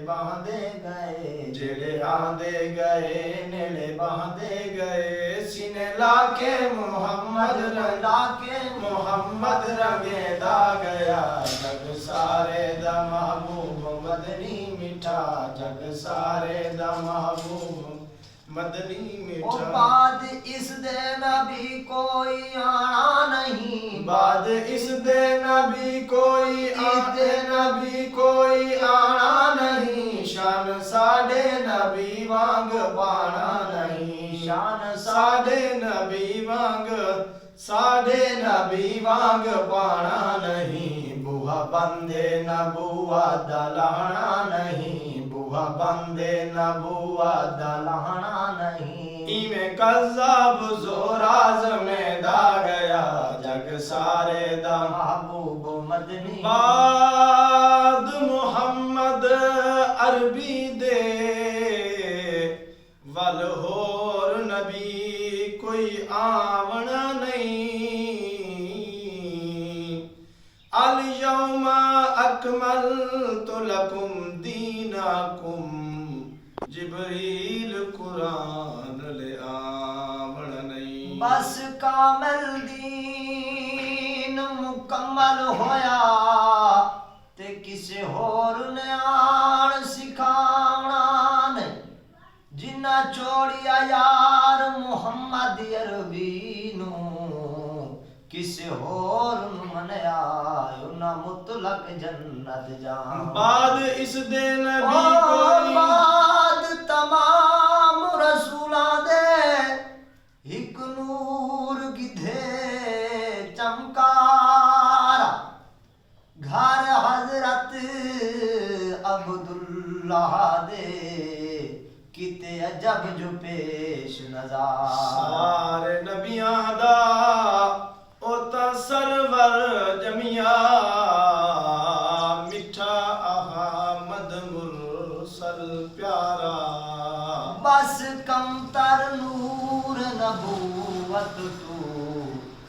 बहांदे गए, जेड़े आंदे गए नेड़े बहांदे गए। सीने लाके मोहम्मद रंगेदा गया, जग सारे दा महबूब मदनी मिठा, जग सारे दा महबूब मदनी मिठा। बाद इस दे नबी कोई आना नहीं, बाद इस दे नबी कोई आना नहीं, शान साडे नबी वांग पाना नहीं, शान साडे नबी वांग पाना नहीं। बुआ बंदे नबुआ दलाना नहीं, बुआ बंदे नबुआ दलाना नहीं। इमें कज़्ज़ाब ज़ोराज़ में दा गया, जग सारे दा महबूब मदनी। बाद मुहम्मद अरबी दे वल होर नबी कोई आवना नहीं। अल यौमा अकमलतु लकुम दीनकुम, जिब्रील कुरान ले आवना नहीं। बस कामिल दीन मुकम्मल होया, ते किसे होर ने आन सिखावना नहीं। जिन्ना छोड़िया यार मुहम्मद अरबी नू, किसे होर नू मनया उन्ना मुतलक जन्नत जान। बाद इस दे नबी कोई बाद तमाम रसूलां दे हिक नूर गिधे चमकारा, घर हजरत अब्दुल्लाह दे किते अजब जो पेश नज़ारा। सारे नबियां दा ओता सरवर जमिया, मिठा अहमद मुरसल प्यारा। बस कमतर नूर नबूवत तू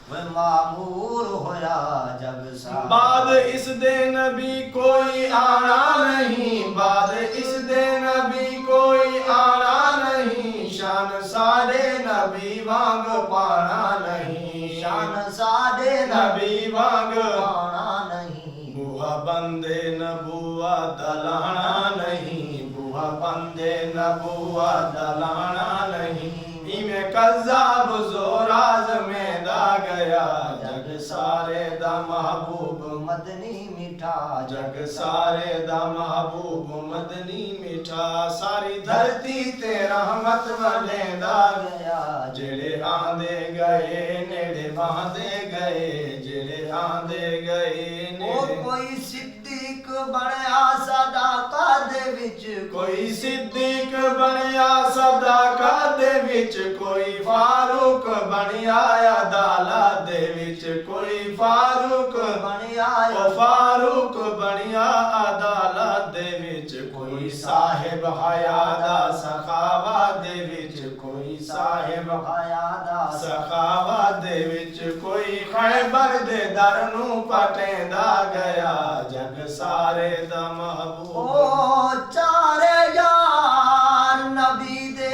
वे मामूर होया जग सारा। बाद इस दे नबी कोई आना नहीं, बाद इस दे नबी कोई आना नहीं, शान साडे नबी वांग पाना नहीं, शान साडे नबी वांग पाना नहीं। बुआ बंदे नबुआ दलाना नहीं, बुआ बंदे नबुआ दलाना नहीं। इमें कज़्ज़ाब ज़ोराज़ में दा गया, जग सारे दा महबूब मदनी मिठा, जग सारे दा महबूब मदनी मिठा। सारी धरती ते रहमत वलेंदा गया, जेड़े आंदे गए नेड़े बहांदे गए, जेड़े आंदे गए ओ नेड़े। कोई सिद्दीक बनया सदाका दे विच, कोई सिद्दीक बनया सदाका दे विच, कोई फारूक बनया अदालत दे विच, कोई फारूक बनया ओ फारूक बनया अदालत दे विच, कोई साहिब हयादा सखावा दे विच, कोई साहिब हयादा सखावा दे विच, कोई खैबर दे दर नू पटेंदा गया, जग सारे दा महबूब। ओ चारे यार नबी दे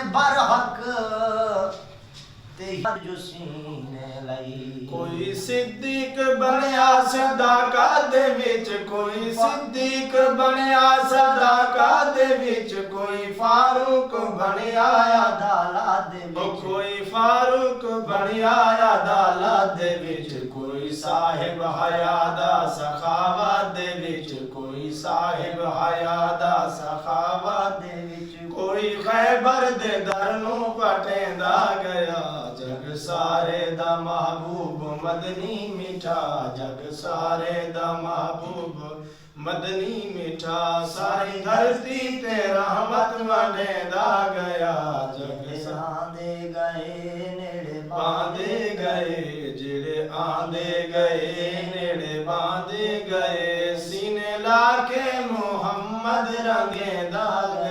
बरहक ते जो सीने लई। कोई सिद्दीक बनया सदाका दे विच, कोई सिद्दीक बनया सदाका दे विच, कोई फारूक बनया अदालत दे विच, कोई फारूक बनया अदालत दे विच, कोई साहिब हयादा सखावत दे विच, कोई साहिब हयादा सखावत दे विच, कोई खैबर दे दर नू पटेंदा गया, जग सारे दा महबूब मदनी मिठा, जग सारे दा महबूब मदनी मिठा। सारी धरती ते रहमत वंडेंदा गया, जग आंदे गए नेड़े बांधे गए, जेड़े आंदे गए नेड़े बांधे गए। सीने लाके मोहम्मद रंगेदा गया।